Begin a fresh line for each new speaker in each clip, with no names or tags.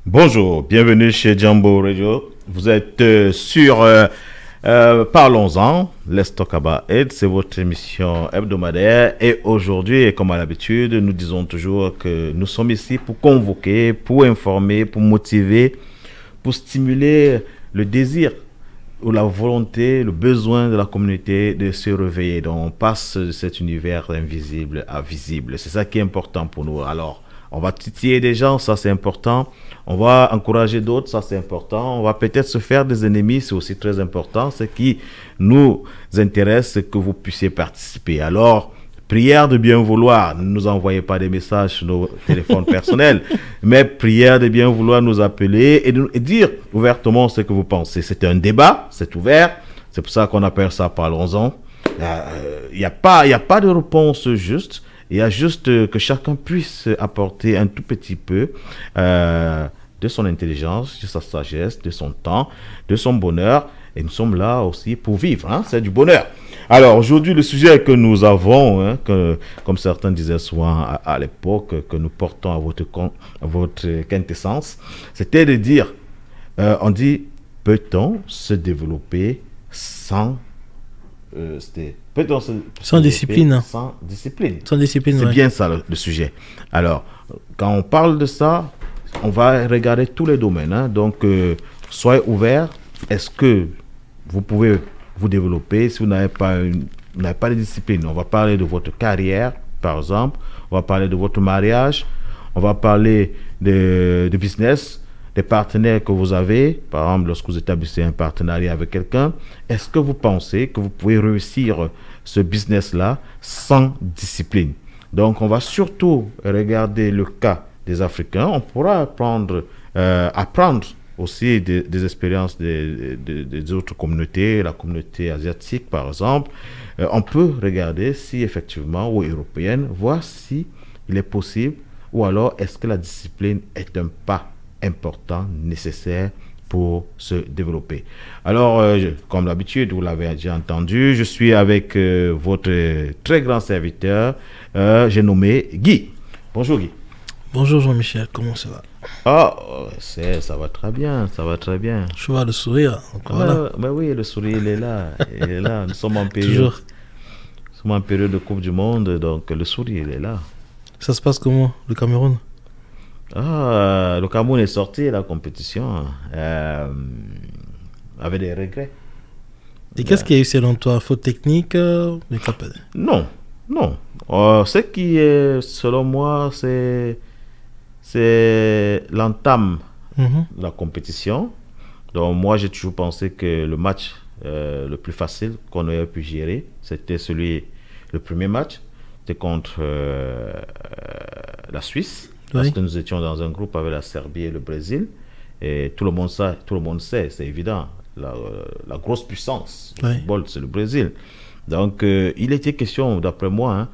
Bonjour, bienvenue chez Jambo Radio. Vous êtes sur Parlons-en, Let's Talk About It, c'est votre émission hebdomadaire. Et aujourd'hui, comme à l'habitude, nous disons toujours que nous sommes ici pour convoquer, pour informer, pour motiver, pour stimuler le désir ou la volonté, le besoin de la communauté de se réveiller. Donc on passe de cet univers invisible à visible. C'est ça qui est important pour nous. Alors, on va titiller des gens, ça c'est important. On va encourager d'autres, ça c'est important. On va peut-être se faire des ennemis, c'est aussi très important. Ce qui nous intéresse, c'est que vous puissiez participer. Alors, prière de bien vouloir, ne nous envoyez pas des messages sur nos téléphones personnels, mais prière de bien vouloir nous appeler et dire ouvertement ce que vous pensez. C'est un débat, c'est ouvert, c'est pour ça qu'on appelle ça Parlons-en. Il n'y a pas de réponse juste. Il y a juste que chacun puisse apporter un tout petit peu de son intelligence, de sa sagesse, de son temps, de son bonheur. Et nous sommes là aussi pour vivre, hein, c'est du bonheur. Alors aujourd'hui, le sujet que nous avons, hein, comme certains disaient souvent à l'époque, que nous portons à votre quintessence, c'était de dire, on dit, peut-on se développer sans...
sans discipline.
Sans discipline.
Sans discipline,
c'est
ouais.
bien ça le sujet. Alors, quand on parle de ça, on va regarder tous les domaines. Hein. Donc, soyez ouverts. Est-ce que vous pouvez vous développer si vous n'avez pas de discipline? On va parler de votre carrière, par exemple. On va parler de votre mariage. On va parler de business, des partenaires que vous avez. Par exemple, lorsque vous établissez un partenariat avec quelqu'un, est-ce que vous pensez que vous pouvez réussir ce business-là sans discipline? Donc, on va surtout regarder le cas des Africains. On pourra apprendre aussi des expériences des autres communautés, la communauté asiatique, par exemple. On peut regarder si effectivement, ou européenne, voir si il est possible, ou alors est-ce que la discipline est un pas important, nécessaire pour se développer. Alors, comme d'habitude, vous l'avez déjà entendu, je suis avec votre très grand serviteur, j'ai nommé Guy. Bonjour Guy.
Bonjour Jean-Michel, comment ça va?
Ah, ça va très bien, ça va très bien.
Je vois le sourire. Voilà.
Mais oui, le sourire, il est là. Il est là. Nous sommes en
Toujours.
période de Coupe du Monde, donc le sourire, il est là.
Ça se passe comment, le Cameroun?
Le Cameroun est sorti de la compétition avec des regrets.
Et qu'est-ce qu'il y a eu selon toi? Faute technique
Non. Ce qui est, selon moi, c'est l'entame de la compétition. Donc moi, j'ai toujours pensé que le match le plus facile qu'on aurait pu gérer, c'était le premier match. C'était contre la Suisse. Parce que nous étions dans un groupe avec la Serbie et le Brésil. Et tout le monde sait, c'est évident. La grosse puissance du football, c'est le Brésil. Donc, il était question, d'après moi,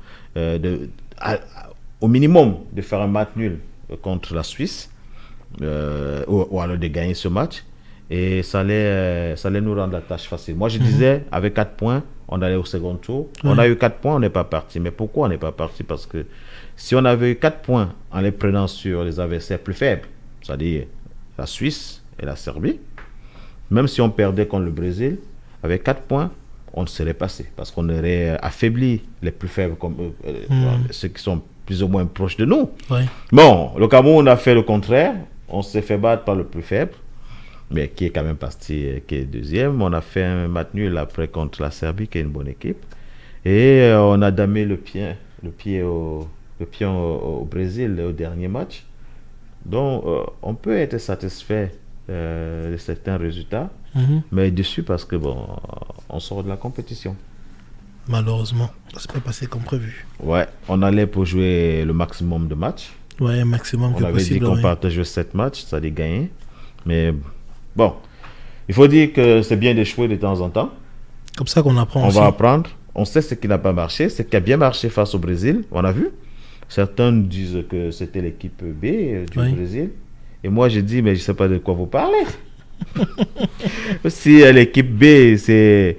au minimum, de faire un match nul contre la Suisse, ou alors de gagner ce match. Et ça allait nous rendre la tâche facile. Moi, je disais, avec 4 points, on allait au second tour. On a eu 4 points, on n'est pas parti. Mais pourquoi on n'est pas parti? Parce que si on avait eu 4 points en les prenant sur les adversaires plus faibles, c'est-à-dire la Suisse et la Serbie, même si on perdait contre le Brésil, avec 4 points, on serait passé. Parce qu'on aurait affaibli les plus faibles, comme ceux qui sont plus ou moins proches de nous. Bon, le Cameroun a fait le contraire. On s'est fait battre par le plus faible, mais qui est quand même parti, qui est deuxième. On a fait un match nul après contre la Serbie, qui est une bonne équipe. Et on a damé le pion au Brésil au dernier match. Donc, on peut être satisfait de certains résultats, mais déçu parce que, bon, on sort de la compétition.
Malheureusement, ça s'est pas passé comme prévu.
Ouais, on allait pour jouer le maximum de matchs.
Ouais, un maximum que possible.
On avait dit qu'on partait jouer 7 matchs, ça allait gagner. Mais bon, il faut dire que c'est bien d'échouer de temps en temps.
Comme ça qu'on apprend aussi.
On va apprendre. On sait ce qui n'a pas marché, ce qui a bien marché face au Brésil. On a vu. Certains disent que c'était l'équipe B du Brésil. Et moi, je dis, mais je ne sais pas de quoi vous parlez. Si l'équipe B, c'est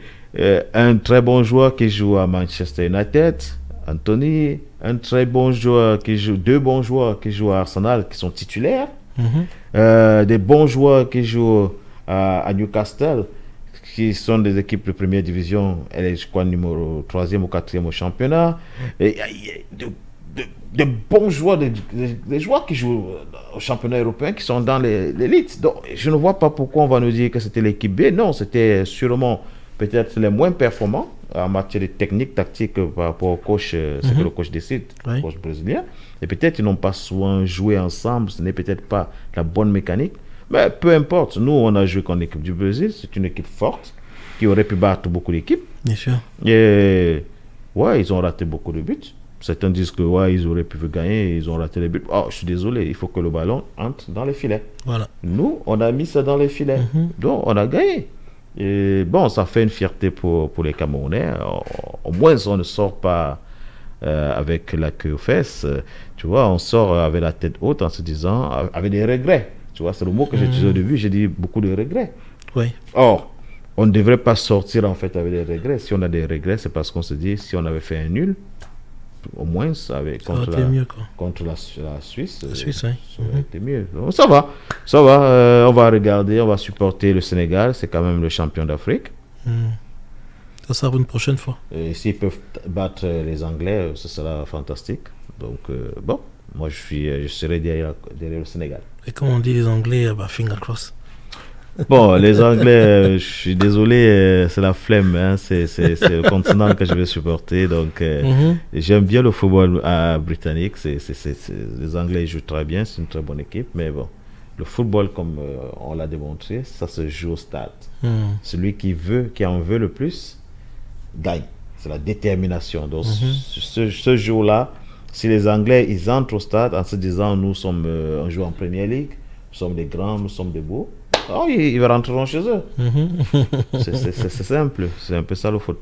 un très bon joueur qui joue à Manchester United, Anthony, un très bon joueur qui joue, 2 bons joueurs qui jouent à Arsenal, qui sont titulaires. Des bons joueurs qui jouent à Newcastle, qui sont des équipes de première division, elle est, je crois, numéro 3e ou 4e au championnat. Et de bons joueurs, des joueurs qui jouent au championnat européen, qui sont dans l'élite. Donc, je ne vois pas pourquoi on va nous dire que c'était l'équipe B. Non, c'était sûrement peut-être les moins performants en matière de technique, tactique par rapport au coach, ce que le coach décide, le coach brésilien. Et peut-être ils n'ont pas souvent joué ensemble, ce n'est peut-être pas la bonne mécanique. Mais peu importe, nous on a joué contre l'équipe du Brésil, c'est une équipe forte qui aurait pu battre beaucoup d'équipes.
Bien sûr.
Et ouais, ils ont raté beaucoup de buts. Certains disent que ouais, ils auraient pu gagner, ils ont raté les buts. Oh, je suis désolé, il faut que le ballon entre dans les filets.
Voilà.
Nous, on a mis ça dans les filets. Donc on a gagné. Et bon, ça fait une fierté pour les Camerounais. Au moins, on ne sort pas avec la queue aux fesses. Tu vois, on sort avec la tête haute en se disant, avec des regrets. Tu vois, c'est le mot que j'ai utilisé au début, j'ai dit beaucoup de regrets.
Oui.
Or, on ne devrait pas sortir en fait avec des regrets. Si on a des regrets, c'est parce qu'on se dit, si on avait fait un nul, au moins contre la Suisse,
la Suisse, oui.
Ça aurait été mieux. Donc, ça va. On va regarder, on va supporter le Sénégal, c'est quand même le champion d'Afrique.
Ça sera une prochaine fois.
Et s'ils peuvent battre les Anglais, ce sera fantastique. Donc, bon, moi je serai derrière le Sénégal.
Et comme on dit les Anglais, finger cross.
Bon, les Anglais, je suis désolé, c'est la flemme, hein, c'est le continent que je vais supporter. Donc, j'aime bien le football britannique. Les Anglais jouent très bien, c'est une très bonne équipe. Mais bon, le football, comme on l'a démontré, ça se joue au stade. Celui qui en veut le plus, gagne. C'est la détermination. Donc, ce jour-là, si les Anglais, ils entrent au stade en se disant, nous sommes, on joue en Premier League, nous sommes des grands, nous sommes des beaux. Oh, ils rentreront chez eux. C'est simple. C'est un peu ça le foot.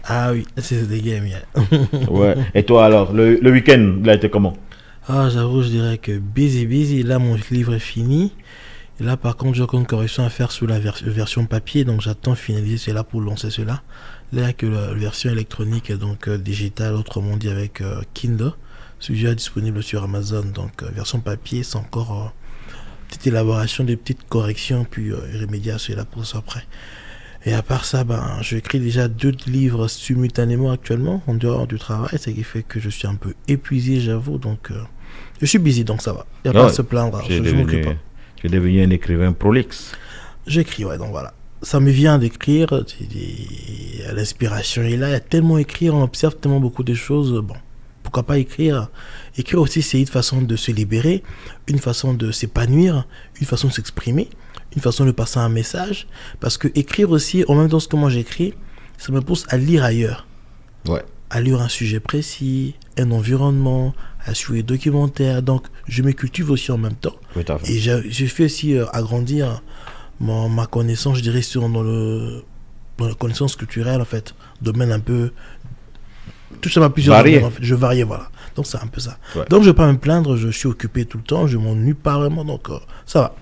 Ah oui, c'est des games.
Ouais. Et toi alors, le week-end, il a été comment?
Ah, j'avoue, je dirais que busy. Là, mon livre est fini. Et là, par contre, j'ai encore une correction à faire sur la version papier. Donc, j'attends finaliser cela pour lancer cela. Là, il n'y a que la version électronique, donc digitale, autrement dit avec Kindle. Celui-là est disponible sur Amazon. Donc, version papier, c'est encore... petite élaboration, des petites corrections, puis remédier à cela pour ça après. Et à part ça, j'écris déjà 2 livres simultanément actuellement, en dehors du travail, ce qui fait que je suis un peu épuisé, j'avoue, donc je suis busy, donc ça va. Il n'y a pas à se plaindre, je m'occupe pas.
Tu es devenu un écrivain prolixe.
J'écris, ouais, donc voilà. Ça me vient d'écrire, l'inspiration est là, il y a tellement écrit, on observe tellement beaucoup de choses, bon. Pourquoi pas écrire? Écrire aussi, c'est une façon de se libérer, une façon de s'épanouir, une façon de s'exprimer, une façon de passer un message. Parce que écrire aussi, en même temps que moi j'écris, ça me pousse à lire ailleurs.
Ouais.
À lire un sujet précis, un environnement, à suivre des documentaires. Donc, je me cultive aussi en même temps.
Oui, tout à fait.
Et je fais aussi agrandir ma connaissance, je dirais, dans la connaissance culturelle, en fait. Domaine un peu... Tout ça m'a plusieurs domaines, en fait. Je variais, voilà. Donc c'est un peu ça. Ouais. Donc je ne vais pas me plaindre, je suis occupé tout le temps, je m'ennuie pas vraiment, donc ça va.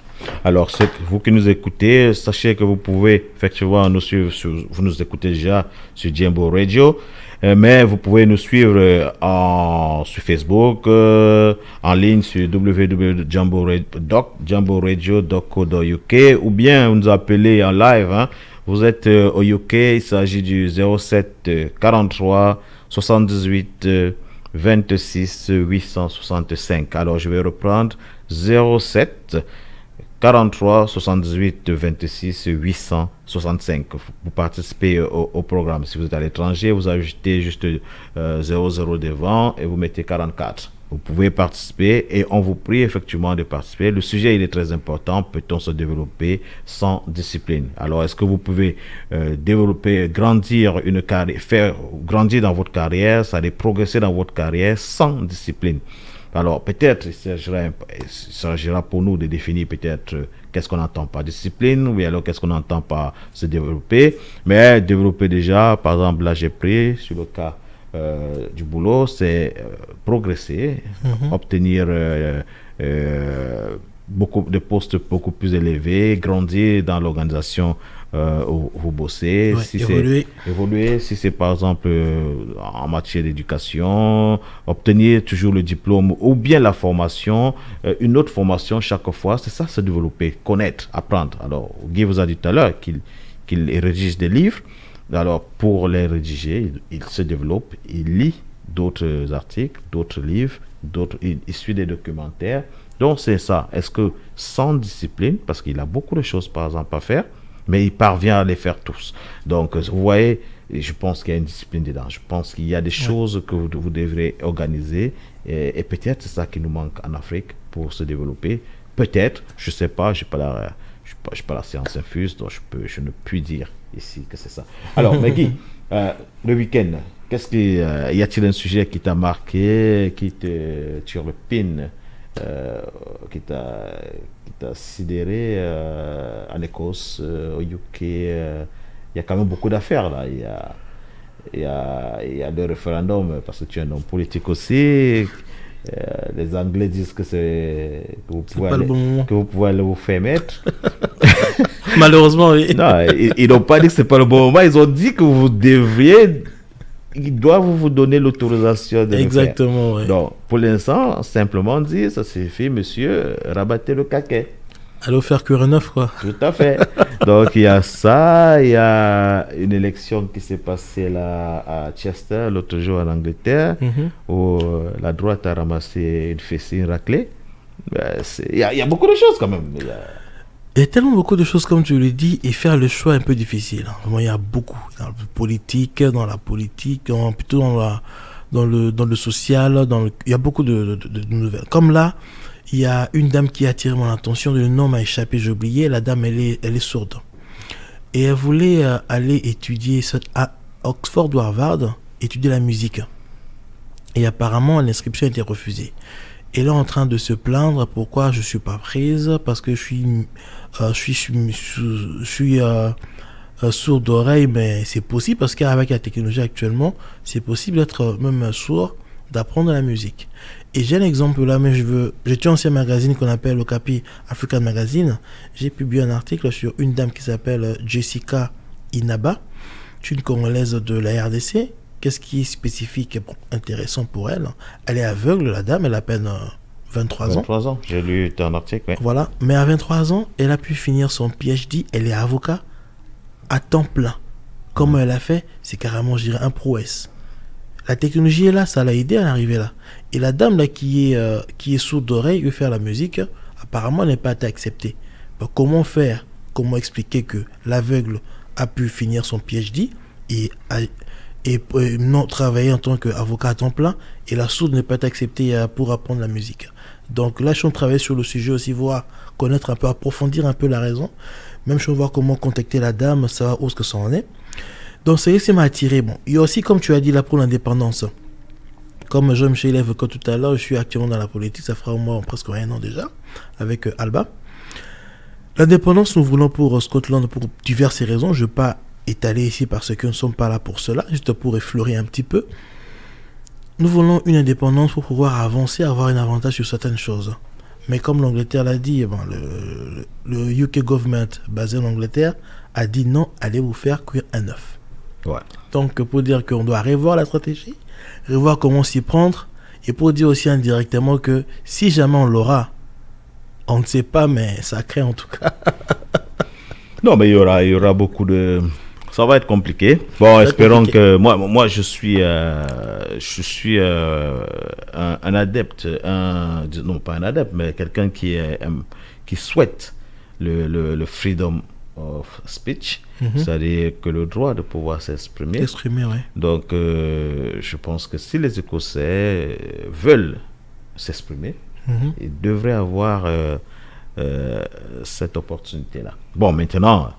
Alors, vous qui nous écoutez, sachez que vous pouvez effectivement nous suivre, vous nous écoutez déjà sur Jambo Radio, mais vous pouvez nous suivre sur Facebook, en ligne sur www.jamboradio.co.uk ou bien vous nous appelez en live. Hein. Vous êtes au UK, il s'agit du 07 43 78 26 865. Alors, je vais reprendre 07 43 78 26 865. Vous participez au programme. Si vous êtes à l'étranger, vous ajoutez juste 00 devant et vous mettez 44. Vous pouvez participer et on vous prie effectivement de participer. Le sujet, il est très important. Peut-on se développer sans discipline? Alors, est-ce que vous pouvez développer, grandir une carrière, faire grandir dans votre carrière, ça allait progresser dans votre carrière sans discipline? Alors, peut-être, il s'agira pour nous de définir peut-être qu'est-ce qu'on entend par discipline, ou bien alors qu'est-ce qu'on entend par se développer. Mais développer déjà, par exemple, là, j'ai pris sur le cas du boulot, c'est progresser, obtenir beaucoup de postes beaucoup plus élevés, grandir dans l'organisation vous bossez,
Ouais,
si
évoluer.
c'est évoluer, si c'est par exemple en matière d'éducation, obtenir toujours le diplôme ou bien la formation, une autre formation chaque fois, c'est ça, se développer, connaître, apprendre. Alors, Guy vous a dit tout à l'heure qu'il rédige des livres. Alors, pour les rédiger, il se développe, il lit d'autres articles, d'autres livres, il suit des documentaires. Donc, c'est ça. Est-ce que sans discipline, parce qu'il a beaucoup de choses, par exemple, à faire, mais il parvient à les faire tous. Donc, vous voyez, je pense qu'il y a une discipline dedans. Je pense qu'il y a des choses que vous devrez organiser. Et peut-être c'est ça qui nous manque en Afrique pour se développer. Peut-être, je ne sais pas, je n'ai pas la science infuse, donc je ne puis dire ici que c'est ça. Alors, Maggie, le week-end, y a-t-il un sujet qui t'a marqué, qui te turlupine, qui t'a sidéré en Écosse, au UK? Il y a quand même beaucoup d'affaires là. Il y a le référendum, parce que tu es un homme politique aussi. Les Anglais disent que que vous pouvez aller vous faire mettre.
Malheureusement, oui.
Non, ils n'ont pas dit que c'est pas le bon moment. Ils ont dit que ils doivent vous donner l'autorisation de
exactement,
le faire.
Ouais.
Donc, pour l'instant, simplement dire, ça suffit, monsieur, rabattez le caquet.
Allez faire cuire un œuf, quoi.
Tout à fait. Donc, il y a ça, il y a une élection qui s'est passée là à Chester, l'autre jour en Angleterre, où la droite a ramassé une fessée, une raclée. Il y a beaucoup de choses quand même.
Il y a tellement beaucoup de choses, comme tu le dis, et faire le choix est un peu difficile. Vraiment, il y a beaucoup. Dans la politique, plutôt dans le social, il y a beaucoup de nouvelles. Comme là, il y a une dame qui a attiré mon attention, le nom m'a échappé, j'ai oublié. La dame, elle est sourde. Et elle voulait aller étudier à Oxford ou Harvard, étudier la musique. Et apparemment, l'inscription a été refusée. Et là, en train de se plaindre, pourquoi je ne suis pas prise, parce que je suis sourd d'oreille, mais c'est possible, parce qu'avec la technologie actuellement, c'est possible d'être même sourd, d'apprendre la musique. Et j'ai un exemple là, mais j'ai un ancien magazine qu'on appelle Okapi African Magazine. J'ai publié un article sur une dame qui s'appelle Jessica Inaba, une Congolaise de la RDC. Qu'est-ce qui est spécifique et intéressant pour elle? Elle est aveugle, la dame, elle a à peine 23 ans.
23 ans, j'ai lu ton article. Ouais.
Voilà, mais à 23 ans, elle a pu finir son PhD, elle est avocat à temps plein. Comment elle a fait? C'est carrément, je dirais, un prouesse. La technologie est là, ça l'a aidé à arriver là. Et la dame là qui est sourde d'oreille, veut faire la musique, apparemment elle n'est pas été acceptée. Donc, comment faire? Comment expliquer que l'aveugle a pu finir son PhD et non travailler en tant qu'avocat à temps plein, et la sourde n'est pas acceptée pour apprendre la musique. Donc là, je suis en train de travailler sur le sujet aussi, voir, connaître un peu, approfondir un peu la raison. Même je vais voir comment contacter la dame, savoir où est-ce que ça en est. Donc c'est ce qui m'a attiré. Bon, il y a aussi, comme tu as dit là, pour l'indépendance. Comme Jean-Michel évoquait tout à l'heure, je suis actuellement dans la politique, ça fera au moins presque 1 an déjà, avec Alba. L'indépendance, nous voulons pour Scotland pour diverses raisons. Je ne vais pas étaler ici parce que nous ne sommes pas là pour cela, juste pour effleurer un petit peu. Nous voulons une indépendance pour pouvoir avancer, avoir un avantage sur certaines choses. Mais comme l'Angleterre l'a dit, le UK government basé en Angleterre a dit non, allez vous faire cuire un œuf.
Ouais.
Donc pour dire qu'on doit revoir la stratégie, revoir comment s'y prendre, et pour dire aussi indirectement que si jamais on l'aura, on ne sait pas, mais ça crée en tout cas.
Non, mais il y aura beaucoup de... Ça va être compliqué. Bon, espérons que... Moi, je suis un adepte, non pas un adepte, mais quelqu'un qui souhaite le freedom of speech, c'est-à-dire que le droit de pouvoir s'exprimer.
Ouais.
Donc, je pense que si les Écossais veulent s'exprimer, ils devraient avoir cette opportunité-là. Bon, maintenant,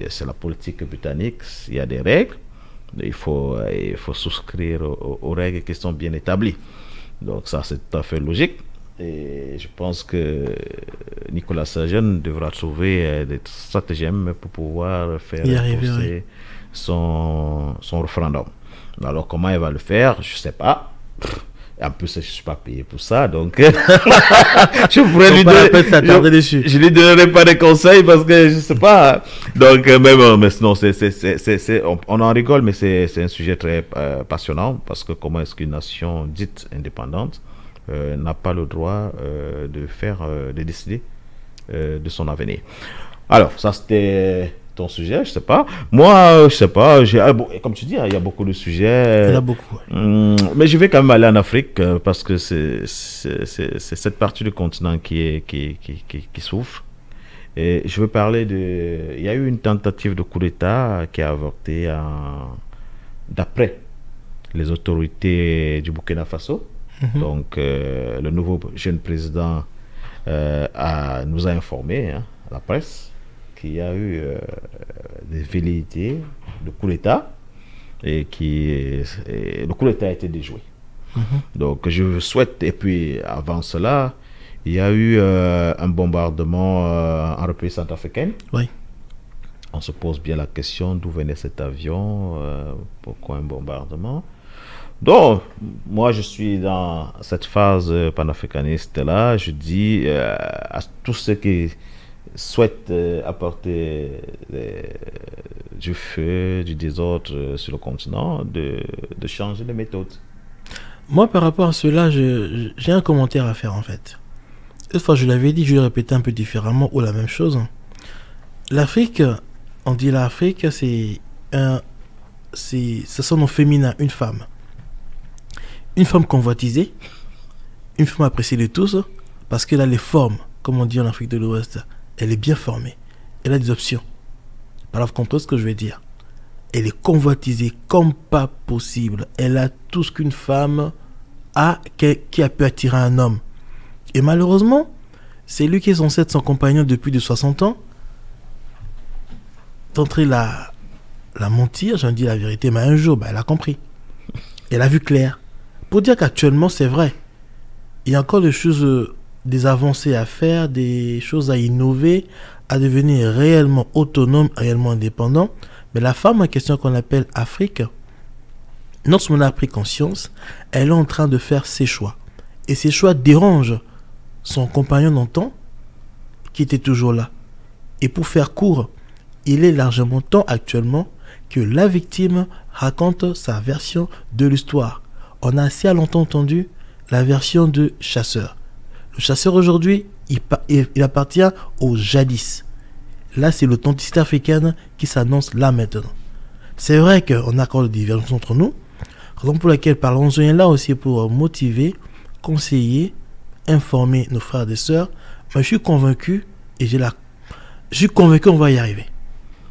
c'est la politique britannique, il y a des règles, il faut souscrire aux règles qui sont bien établies. Donc ça, c'est tout à fait logique. Et je pense que Nicolas Sturgeon devra trouver des stratagèmes pour pouvoir faire repousser son référendum. Alors comment il va le faire, je ne sais pas. En plus, je ne suis pas payé pour ça, donc je pourrais lui
dessus.
Je lui donnerai pas de conseils parce que je ne sais pas. Donc, mais sinon, on en rigole, mais c'est un sujet très passionnant parce que comment est-ce qu'une nation dite indépendante n'a pas le droit de décider de son avenir. Alors, ça c'était ton sujet, je sais pas. Moi, je sais pas. Comme tu dis, il y a beaucoup de sujets.
Il y en a beaucoup. Ouais.
Mais je vais quand même aller en Afrique parce que c'est cette partie du continent qui souffre. Et je veux parler de. Il y a eu une tentative de coup d'État qui a avorté d'après les autorités du Burkina Faso. Donc, le nouveau jeune président nous a informé, hein, la presse, qu'il y a eu des velléités de coup d'État et le coup d'État a été déjoué. Donc, je souhaite, et puis avant cela, il y a eu un bombardement en République centrafricaine.
Oui.
On se pose bien la question d'où venait cet avion, pourquoi un bombardement. Donc, moi, je suis dans cette phase panafricaniste-là. Je dis à tous ceux qui souhaitent apporter du feu, du désordre sur le continent, de changer de méthode.
Moi, par rapport à cela, j'ai un commentaire à faire, en fait. Cette fois, je l'avais dit, je vais le répéter un peu différemment ou la même chose. L'Afrique, on dit l'Afrique, ça sonne au féminin, une femme. Une femme convoitisée, une femme appréciée de tous, parce qu'elle a les formes, comme on dit en Afrique de l'Ouest. Elle est bien formée. Elle a des options. Alors, vous comprenez ce que je veux dire? Elle est convoitisée comme pas possible. Elle a tout ce qu'une femme a, qui a pu attirer un homme. Et malheureusement, c'est lui qui est censé être son compagnon depuis de 60 ans. D'entrer la mentir, j'en dis la vérité, mais un jour, elle a compris. Elle a vu clair. Pour dire qu'actuellement, c'est vrai. Il y a encore des choses, des avancées à faire, des choses à innover, à devenir réellement autonome, réellement indépendant. Mais la femme en question qu'on appelle Afrique, lorsqu'on a pris conscience, elle est en train de faire ses choix. Et ses choix dérangent son compagnon d'antan, qui était toujours là. Et pour faire court, il est largement temps actuellement que la victime raconte sa version de l'histoire. On a assez longtemps entendu la version de chasseur. Le chasseur aujourd'hui, il appartient au jadis. Là, c'est l'authenticité africaine qui s'annonce là maintenant. C'est vrai qu'on a encore des divergences entre nous, raison pour laquelle parlons-en là aussi pour motiver, conseiller, informer nos frères et sœurs. Mais je suis convaincu qu'on va y arriver.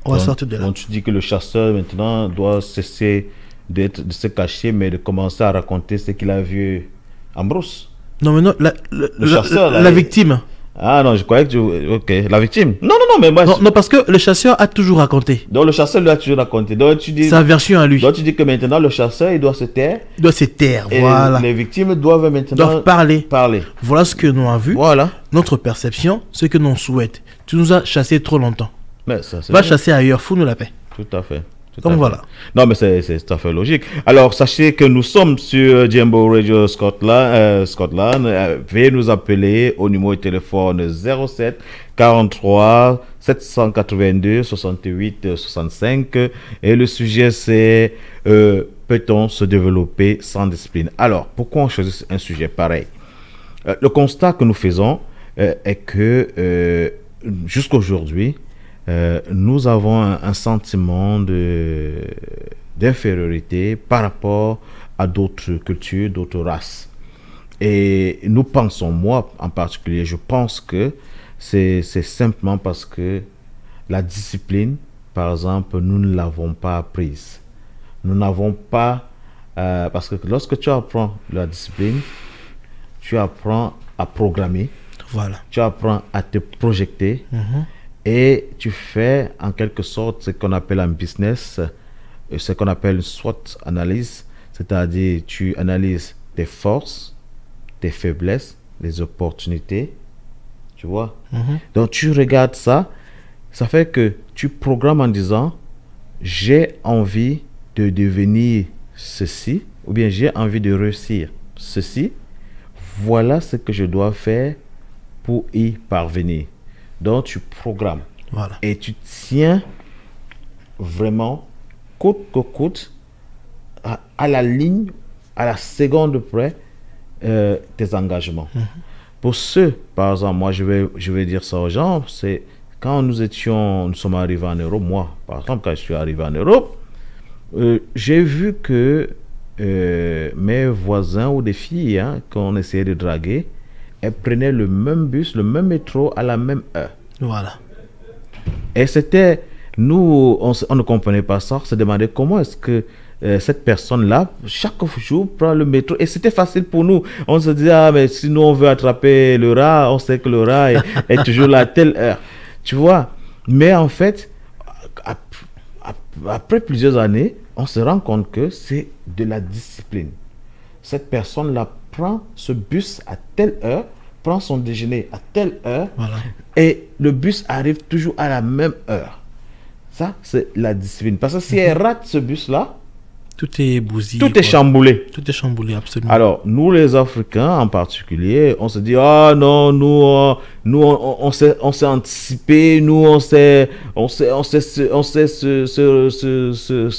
On va sortir de là.
Donc tu dis que le chasseur maintenant doit cesser de se cacher, mais de commencer à raconter ce qu'il a vu en brousse.
Non, mais non, la victime.
Ah non, je croyais que ok, la victime. Non, mais moi...
Non, parce que le chasseur a toujours raconté.
Donc le chasseur lui a toujours raconté. Donc tu dis...
Sa version à lui.
Donc tu dis que maintenant le chasseur, il doit se taire.
Il doit se taire,
et
voilà.
Les victimes doivent maintenant...
parler.
Parler.
Voilà ce que nous avons vu.
Voilà.
Notre perception, ce que nous souhaitons. Tu nous as chassés trop longtemps.
Mais ça,
va chasser ailleurs, fous-nous la paix.
Tout à fait.
Donc voilà.
Non, mais c'est tout à fait logique. Alors, sachez que nous sommes sur Jambo Radio Scotland. Veuillez nous appeler au numéro de téléphone 07 43 782 68 65. Et le sujet, c'est peut-on se développer sans discipline? Alors, pourquoi on choisit un sujet pareil? Le constat que nous faisons est que jusqu'à aujourd'hui, nous avons un sentiment d'infériorité par rapport à d'autres cultures, d'autres races. Et nous pensons, moi en particulier, je pense que c'est simplement parce que la discipline, par exemple, nous ne l'avons pas apprise. Nous n'avons pas... parce que lorsque tu apprends la discipline, tu apprends à programmer.
Voilà.
Tu apprends à te projeter. Et tu fais en quelque sorte ce qu'on appelle en business, ce qu'on appelle une SWOT analyse, c'est-à-dire tu analyses tes forces, tes faiblesses, les opportunités, tu vois. Donc tu regardes ça, ça fait que tu programmes en disant j'ai envie de devenir ceci, ou bien j'ai envie de réussir ceci, voilà ce que je dois faire pour y parvenir. Donc, tu programmes.
Voilà.
Et tu tiens vraiment, coûte que coûte, à la ligne, à la seconde près, tes engagements. Pour ceux, par exemple, moi je vais dire ça aux gens, c'est quand nous sommes arrivés en Europe, moi, par exemple, quand je suis arrivé en Europe, j'ai vu que mes voisins ou des filles qu'on essayait de draguer, elles prenaient le même bus, le même métro à la même heure.
Voilà.
Et c'était, nous, on ne comprenait pas ça, on se demandait comment est-ce que cette personne-là, chaque jour, prend le métro. Et c'était facile pour nous. On se disait, ah, mais si nous, on veut attraper le rat, on sait que le rat est toujours là à telle heure. Tu vois? Mais en fait, après plusieurs années, on se rend compte que c'est de la discipline. Cette personne-là prend ce bus à telle heure, prend son déjeuner à telle heure,
Voilà.
et le bus arrive toujours à la même heure. Ça, c'est la discipline. Parce que si elle rate ce bus-là,
tout est bousillé.
tout est chamboulé.
Tout est chamboulé, absolument.
Alors, nous les Africains en particulier, on se dit, ah non, nous on s'est anticipé, nous on sait se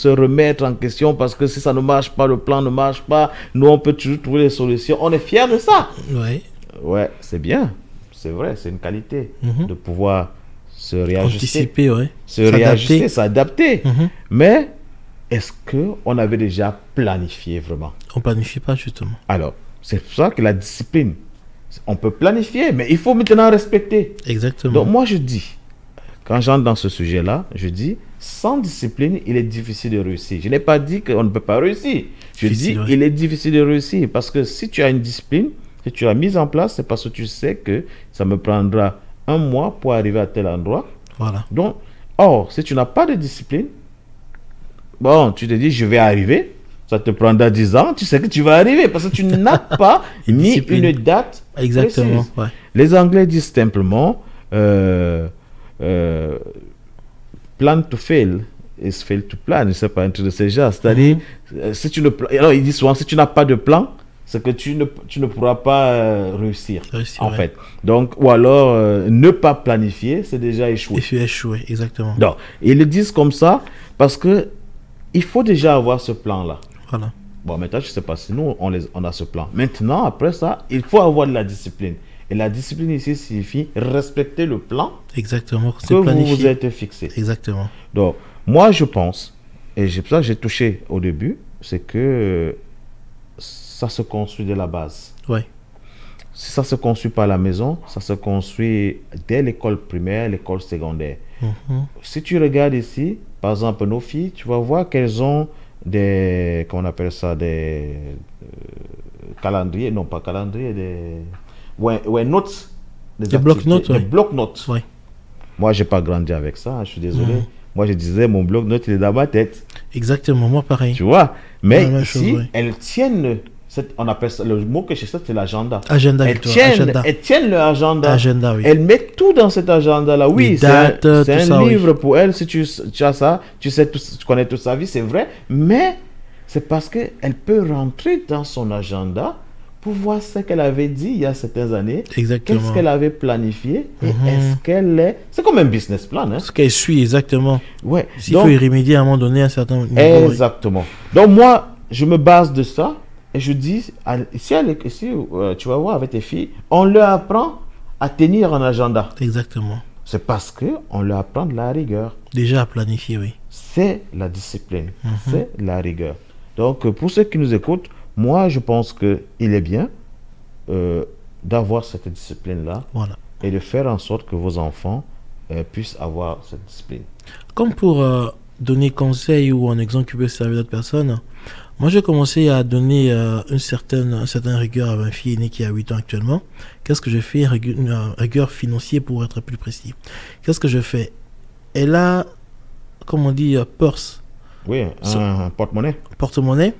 remettre en question parce que si ça ne marche pas, le plan ne marche pas, nous on peut toujours trouver des solutions. On est fiers de ça.
Ouais.
Ouais, c'est bien. C'est vrai, c'est une qualité de pouvoir se réajuster.
Anticiper, ouais.
Se réajuster, s'adapter. Mais est-ce qu'on avait déjà planifié vraiment?
On ne planifie pas, justement.
Alors, c'est pour ça que la discipline, on peut planifier, mais il faut maintenant respecter.
Exactement.
Donc moi je dis, quand j'entre dans ce sujet-là, je dis, sans discipline, il est difficile de réussir. Je n'ai pas dit qu'on ne peut pas réussir. Je dis,
ouais.
il est difficile de réussir parce que si tu as une discipline, que tu as mise en place, c'est parce que tu sais que ça me prendra 1 mois pour arriver à tel endroit.
Voilà.
Donc, or, si tu n'as pas de discipline, bon, tu te dis, je vais arriver, ça te prendra 10 ans, tu sais que tu vas arriver parce que tu n'as pas mis une date.
Exactement.
précise.
Ouais.
Les Anglais disent simplement, plan to fail is fail to plan. Je ne sais pas, un truc de ce genre. C'est-à-dire, si tu ne, alors ils disent souvent, si tu n'as pas de plan, c'est que tu ne pourras pas réussir, en fait. Donc, ou alors, ne pas planifier, c'est déjà échouer.
Échouer, exactement.
Donc, ils le disent comme ça parce que il faut déjà avoir ce plan-là.
Voilà.
Bon, maintenant, je ne sais pas si nous, on a ce plan. Maintenant, après ça, il faut avoir de la discipline. Et la discipline ici signifie respecter le plan
Exactement.
que vous vous êtes fixé.
Exactement.
Donc, moi, je pense, et c'est pour ça que j'ai touché au début, c'est que ça se construit de la base.
Ouais.
Si ça se construit pas à la maison, ça se construit dès l'école primaire, l'école secondaire. Si tu regardes ici, par exemple, nos filles, tu vas voir qu'elles ont des, comment on appelle ça, des calendriers, non pas calendriers, des notes.
Des bloc-notes.
Des bloc-notes.
Ouais.
Moi, j'ai pas grandi avec ça, je suis désolé. Moi, je disais, mon bloc-notes, il est dans ma tête.
Exactement, moi pareil.
Tu vois? Mais ici,
chose,
elles tiennent, on appelle ça, le mot que je sais, c'est l'agenda.
Agenda,
elles tiennent leur agenda.
Agenda, oui.
Elles mettent tout dans cet agenda-là. Oui, c'est un livre pour elles. Si tu as ça, tu sais tout, tu connais toute sa vie, c'est vrai. Mais c'est parce qu'elle peut rentrer dans son agenda pour voir ce qu'elle avait dit il y a certaines années.
Exactement.
Qu'est-ce qu'elle avait planifié et est-ce qu'elle est... C'est comme un business plan. Hein?
Ce qu'elle suit, exactement.
Ouais.
S'il faut y remédier à un moment donné à un certain niveau.
Exactement. Donc moi, je me base de ça et je dis, ici, tu vas voir avec tes filles, on leur apprend à tenir un agenda.
Exactement.
C'est parce qu'on leur apprend de la rigueur.
Déjà à planifier, oui.
C'est la discipline. C'est la rigueur. Donc, pour ceux qui nous écoutent, moi, je pense qu'il est bien d'avoir cette discipline-là.
Voilà.
Et de faire en sorte que vos enfants puissent avoir cette discipline.
Comme pour donner conseil ou un exemple qui peut servir d'autres personnes, moi j'ai commencé à donner une certaine rigueur à ma fille aînée qui a 8 ans actuellement. Qu'est-ce que je fais? Une rigueur financière pour être plus précis. Qu'est-ce que je fais? Elle a, comme on dit, purse.
Oui, un porte-monnaie.
Porte-monnaie.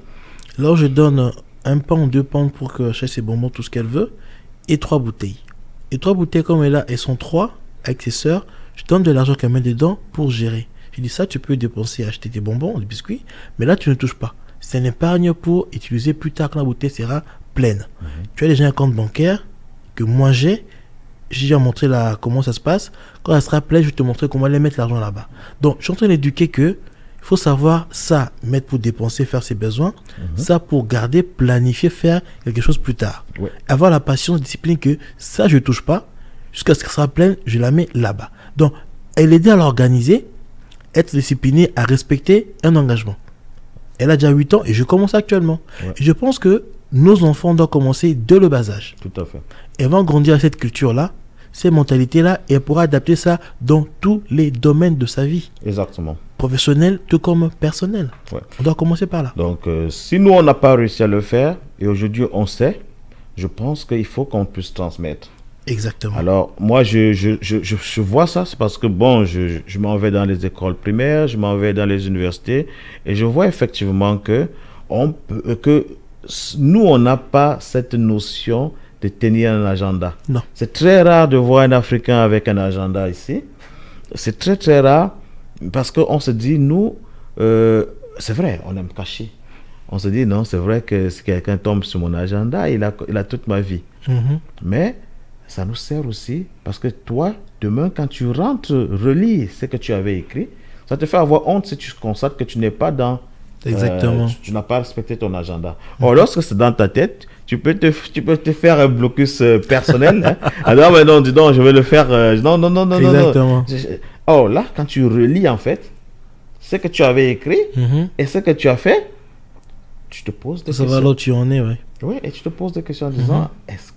Là, je donne 1 pound, 2 pounds pour que achète ses bonbons, tout ce qu'elle veut, et 3 bouteilles. Et 3 bouteilles, comme elle a, elles sont 3 avec ses sœurs. Je donne de l'argent qu'elle met dedans pour gérer. Je dis ça, tu peux dépenser, acheter des bonbons, des biscuits, mais là, tu ne touches pas. C'est une épargne pour utiliser plus tard quand la bouteille sera pleine. Tu as déjà un compte bancaire que moi j'ai déjà montré comment ça se passe. Quand elle sera pleine, je vais te montrer comment aller mettre l'argent là-bas. Donc, je suis en train d'éduquer que il faut savoir ça, mettre pour dépenser, faire ses besoins, ça pour garder, planifier, faire quelque chose plus tard.
Ouais.
Avoir la patience, discipline que ça, je ne touche pas, jusqu'à ce qu'elle sera pleine, je la mets là-bas. Donc, elle aide à l'organiser, être disciplinée, à respecter un engagement. Elle a déjà 8 ans et je commence actuellement.
Ouais.
Et je pense que nos enfants doivent commencer dès le bas âge.
Tout à fait.
Elles vont grandir à cette culture-là, ces mentalités-là, et elle pourra adapter ça dans tous les domaines de sa vie.
Exactement.
Professionnel tout comme personnel.
Ouais.
On doit commencer par là.
Donc, si nous, on n'a pas réussi à le faire, et aujourd'hui, on sait, je pense qu'il faut qu'on puisse transmettre.
Exactement.
Alors, moi, je vois ça, c'est parce que, bon, je m'en vais dans les écoles primaires, je m'en vais dans les universités, et je vois effectivement que nous, on n'a pas cette notion de tenir un agenda.
Non.
C'est très rare de voir un Africain avec un agenda ici. C'est très, très rare, parce qu'on se dit, nous, c'est vrai, on aime cacher. On se dit, non, c'est vrai que si quelqu'un tombe sur mon agenda, il a toute ma vie. Mais ça nous sert aussi, parce que toi, demain, quand tu rentres, relis ce que tu avais écrit, ça te fait avoir honte si tu constates que tu n'es pas dans...
Exactement.
Tu n'as pas respecté ton agenda. Or, lorsque c'est dans ta tête, tu peux te faire un blocus personnel. Hein. Alors, mais non, dis donc, je vais le faire. Non.
Exactement.
Or, là, quand tu relis, en fait, ce que tu avais écrit et ce que tu as fait, tu te poses des
Ça
questions.
va là où tu en es, oui.
Oui, et tu te poses des questions en disant, est-ce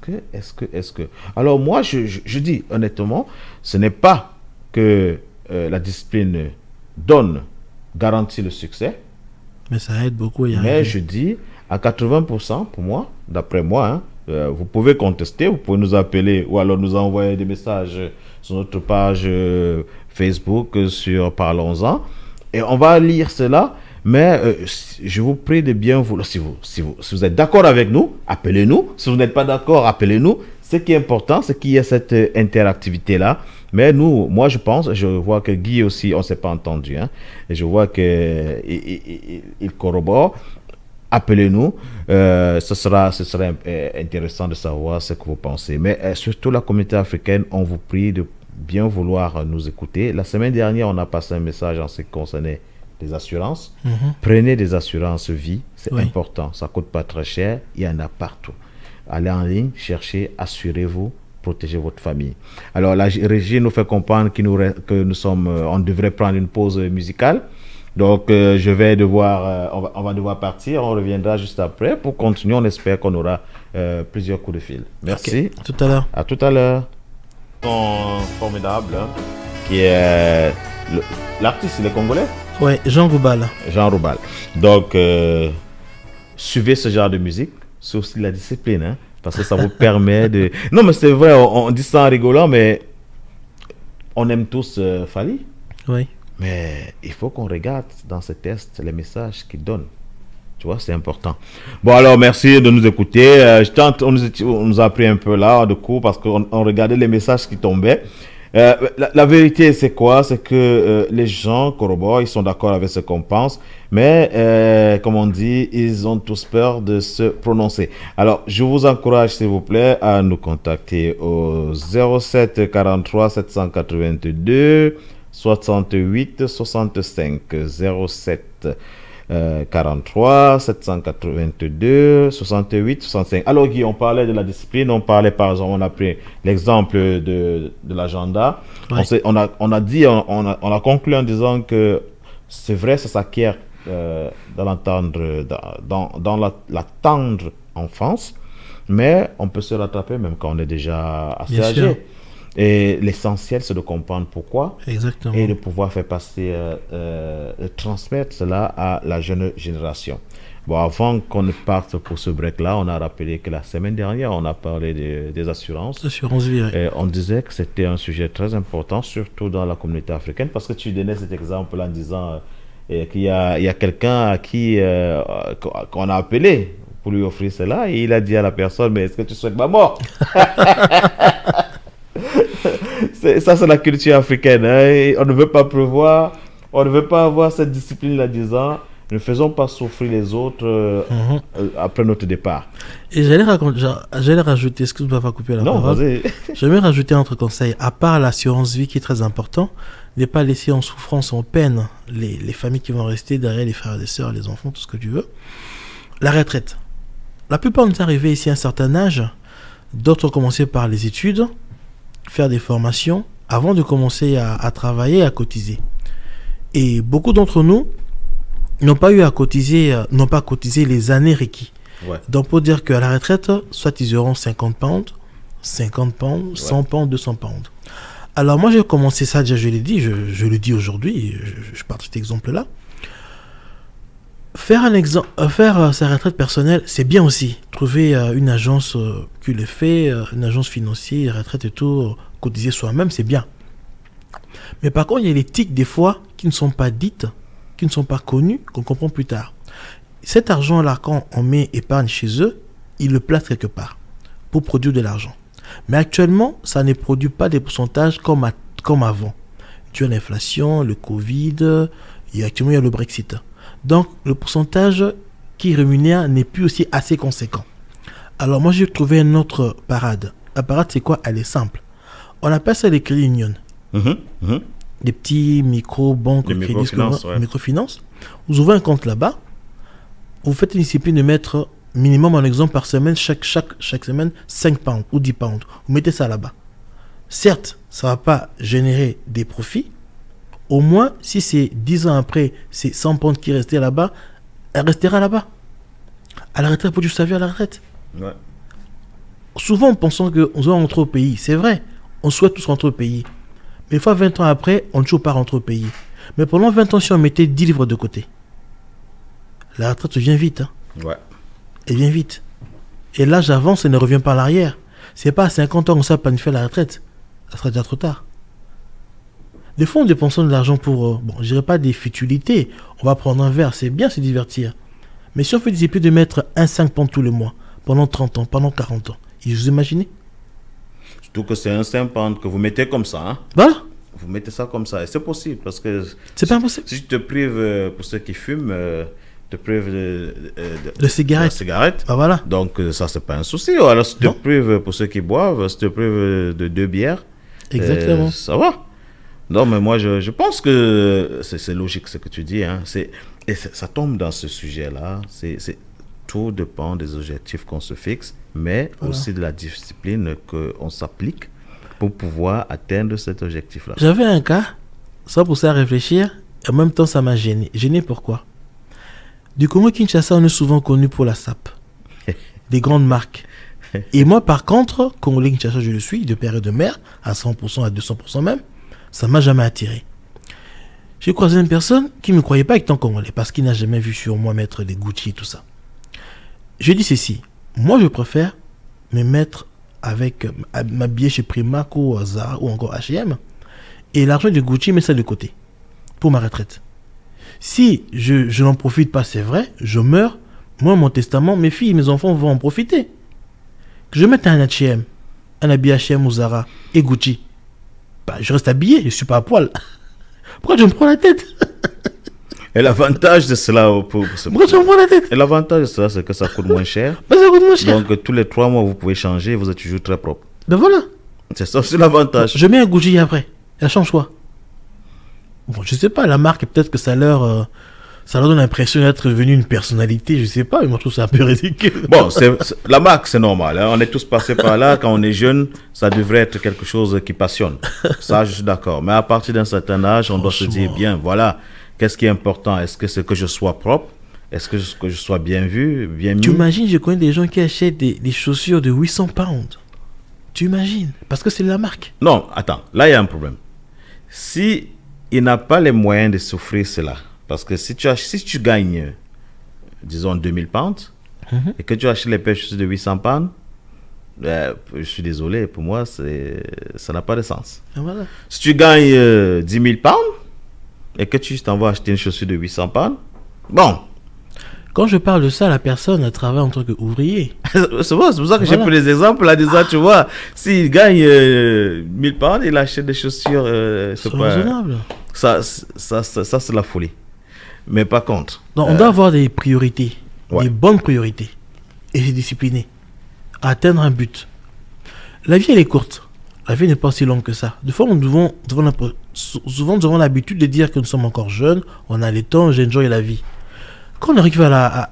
que... Alors, moi, je dis, honnêtement, ce n'est pas que la discipline garantit le succès.
Mais ça aide beaucoup à y arriver.
Mais je dis, à 80%, pour moi, d'après moi, hein, vous pouvez contester, vous pouvez nous appeler ou alors nous envoyer des messages sur notre page Facebook sur Parlons-en. Et on va lire cela. Mais je vous prie de bien vouloir, si vous êtes d'accord avec nous, appelez-nous. Si vous n'êtes pas d'accord, appelez-nous. Ce qui est important, c'est qu'il y ait cette interactivité-là. Mais nous, moi je pense, je vois que Guy aussi, on ne s'est pas entendu. Hein, et je vois qu'il corrobore. Appelez-nous. Ce sera intéressant de savoir ce que vous pensez. Mais surtout la communauté africaine, on vous prie de bien vouloir nous écouter. La semaine dernière, on a passé un message en ce qui concernait les assurances. Prenez des assurances vie, c'est important. Ça ne coûte pas très cher. Il y en a partout. Allez en ligne, cherchez, assurez-vous, protégez votre famille. Alors la régie nous fait comprendre on devrait prendre une pause musicale. Donc je vais on va devoir partir. On reviendra juste après pour continuer. On espère qu'on aura plusieurs coups de fil. Merci.
Okay. Tout à l'heure.
À tout à l'heure. Formidable, hein, qui est l'artiste, il est congolais.
Ouais, Jean Roubal.
Jean Roubal. Donc suivez ce genre de musique. C'est aussi la discipline, hein, parce que ça vous permet de... Non, mais c'est vrai, on dit ça en rigolant, mais on aime tous Fally.
Oui.
Mais il faut qu'on regarde dans ces tests les messages qu'il donne. Tu vois, c'est important. Bon, alors, merci de nous écouter. On nous a pris un peu là, de cours, parce qu'on regardait les messages qui tombaient. La vérité, c'est quoi? C'est que les gens corroborent, ils sont d'accord avec ce qu'on pense, mais comme on dit, ils ont tous peur de se prononcer. Alors, je vous encourage, s'il vous plaît, à nous contacter au 07 43 782 68 65 07 43 782 68 65. Alors Guy, on parlait de la discipline, on parlait par exemple, on a pris l'exemple de l'agenda. Ouais. On a conclu en disant que c'est vrai, ça s'acquiert dans la tendre enfance, mais on peut se rattraper même quand on est déjà assez âgé. Sûr. Et l'essentiel, c'est de comprendre pourquoi.
Exactement.
Et de pouvoir faire passer, transmettre cela à la jeune génération. Bon, avant qu'on ne parte pour ce break-là, on a rappelé que la semaine dernière, on a parlé des assurances.
Assurance vie, oui.
Et on disait que c'était un sujet très important, surtout dans la communauté africaine, parce que tu donnais cet exemple en disant qu'il y a quelqu'un à qui qu'on a appelé pour lui offrir cela, et il a dit à la personne, mais est-ce que tu souhaites ma mort? Ça, c'est la culture africaine. Hein? On ne veut pas prévoir, on ne veut pas avoir cette discipline là disant
Ne
faisons pas souffrir les autres après notre départ.
Et j'allais rajouter, excuse-moi de pas couper la parole.
Non, vas-y.
J'aimerais rajouter un autre conseil. À part l'assurance vie qui est très important, ne pas laisser en souffrance, en peine les familles qui vont rester derrière, les frères et les sœurs, les enfants, tout ce que tu veux. La retraite. La plupart nous arrivés ici à un certain âge. D'autres ont commencé par les études, faire des formations, avant de commencer à travailler, à cotiser. Et beaucoup d'entre nous n'ont pas eu à cotiser, n'ont pas cotisé les années requises.
Ouais.
Donc, pour dire qu'à la retraite, soit ils auront 50 pounds, 100 pounds, 200 pounds. Alors, moi, j'ai commencé ça, déjà, je l'ai dit, je le dis aujourd'hui, je pars de cet exemple-là. Faire sa retraite personnelle, c'est bien aussi. Trouver une agence qui le fait, une agence financière, retraite et tout, cotiser soi-même, c'est bien. Mais par contre, il y a des tics, des fois, qui ne sont pas dites, qui ne sont pas connues, qu'on comprend plus tard. Cet argent-là, quand on met épargne chez eux, ils le placent quelque part pour produire de l'argent. Mais actuellement, ça ne produit pas des pourcentages comme avant. Tu as l'inflation, le Covid, et actuellement, il y a le Brexit. Donc, le pourcentage qui rémunère n'est plus aussi assez conséquent. Alors, moi, j'ai trouvé une autre parade. La parade, c'est quoi? Elle est simple. On appelle ça les crédits union. Des petits micro-banques, microfinance. Vous ouvrez un compte là-bas. Vous faites une discipline de mettre minimum, en exemple, par semaine, chaque semaine, 5 pounds ou 10 pounds. Vous mettez ça là-bas. Certes, ça ne va pas générer des profits. Au moins, si c'est 10 ans après, c'est 100 pounds qui restaient là-bas, elle restera là-bas. À la retraite, pour du servir à la retraite.
Ouais.
Souvent, pensons qu'on doit rentrer au pays. C'est vrai, on souhaite tous rentrer au pays. Mais une fois 20 ans après, on ne toujours pas rentrer au pays. Mais pendant 20 ans, si on mettait 10 livres de côté, la retraite vient vite. Hein.
Ouais.
Elle vient vite. Et l'âge avance et ne revient pas à l'arrière. C'est pas à 50 ans qu'on sait planifier la retraite. Ça sera déjà trop tard. Des fois, on dépense de l'argent pour, je dirais pas des futilités. On va prendre un verre, c'est bien se divertir. Mais si on fait des épisodes de mettre 5 pounds tous les mois, pendant 30 ans, pendant 40 ans, vous imaginez?
Surtout que c'est un 5 pounds que vous mettez comme ça. Hein?
Voilà.
Vous mettez ça comme ça. Et c'est possible parce que...
C'est pas impossible.
Si tu te prives, pour ceux qui fument, te prives
de cigarettes. Ah, voilà.
Donc, ça, c'est pas un souci. Alors, si tu te prives, pour ceux qui boivent, si tu te prives de 2 bières,
exactement.
Ça va. Non, mais moi, je pense que c'est logique ce que tu dis. Hein. Et ça tombe dans ce sujet-là. Tout dépend des objectifs qu'on se fixe, mais aussi de la discipline qu'on s'applique pour pouvoir atteindre cet objectif-là.
J'avais un cas, ça pour ça à réfléchir, et en même temps, ça m'a gêné. Gêné pourquoi? Du Congo-Kinshasa, on est souvent connu pour la SAP, des grandes marques. Et moi, par contre, Congo-Kinshasa, je le suis, de père et de mère, à 100%, à 200% même. Ça ne m'a jamais attiré. J'ai croisé une personne qui ne me croyait pas étant congolais parce qu'il n'a jamais vu sur moi mettre des Gucci et tout ça. Je dis ceci. Moi, je préfère me mettre avec m'habiller chez Primark ou Zara ou encore H&M et l'argent de Gucci, mettre ça de côté pour ma retraite. Si je n'en profite pas, c'est vrai, je meurs. Moi, mon testament, mes filles, mes enfants vont en profiter. Que je mette un H&M, un habit H&M ou Zara et Gucci. Je reste habillé, je ne suis pas à poil. Pourquoi je me prends la tête?
Et l'avantage de cela...
Pourquoi je me prends la tête?
Et l'avantage de cela, c'est que ça coûte moins cher.
Ça coûte moins cher.
Donc, tous les 3 mois, vous pouvez changer, vous êtes toujours très propre.
Ben voilà.
C'est ça, c'est l'avantage.
Je mets un Gucci après. Elle change quoi? Bon, je ne sais pas, la marque, peut-être que ça leur donne l'impression d'être devenu une personnalité, je ne sais pas, mais moi je trouve ça un peu ridicule.
Bon, la marque, c'est normal. Hein. On est tous passés par là. Quand on est jeune, ça devrait être quelque chose qui passionne. Ça, je suis d'accord. Mais à partir d'un certain âge, on doit se dire, bien, voilà, qu'est-ce qui est important? Est-ce que c'est que je sois propre? Est-ce que je sois bien vu, bien mis?
Tu imagines, je connais des gens qui achètent des chaussures de 800 pounds. Tu imagines? Parce que c'est de la marque.
Non, attends, là, il y a un problème. Si il n'a pas les moyens de s'offrir cela, parce que si tu gagnes, disons, 2000 pounds, et que tu achètes les paires de 800 pounds, je suis désolé, pour moi, ça n'a pas de sens.
Voilà.
Si tu gagnes 10 000 pounds, et que tu t'en vas acheter une chaussure de 800 pounds, bon.
Quand je parle de ça, la personne travaille en tant qu'ouvrier.
C'est pour ça que j'ai pris des exemples là, disant, tu vois, s'il gagne 1000 pounds, il achète des chaussures.
C'est raisonnable.
Ça c'est la folie. Mais par contre...
Donc, on doit avoir des priorités,
Ouais.
des bonnes priorités, et se discipliner, à atteindre un but. La vie, elle est courte. La vie n'est pas si longue que ça. Des fois, souvent, nous avons l'habitude de dire que nous sommes encore jeunes, on a le temps, j'enjoy la vie. Quand on arrive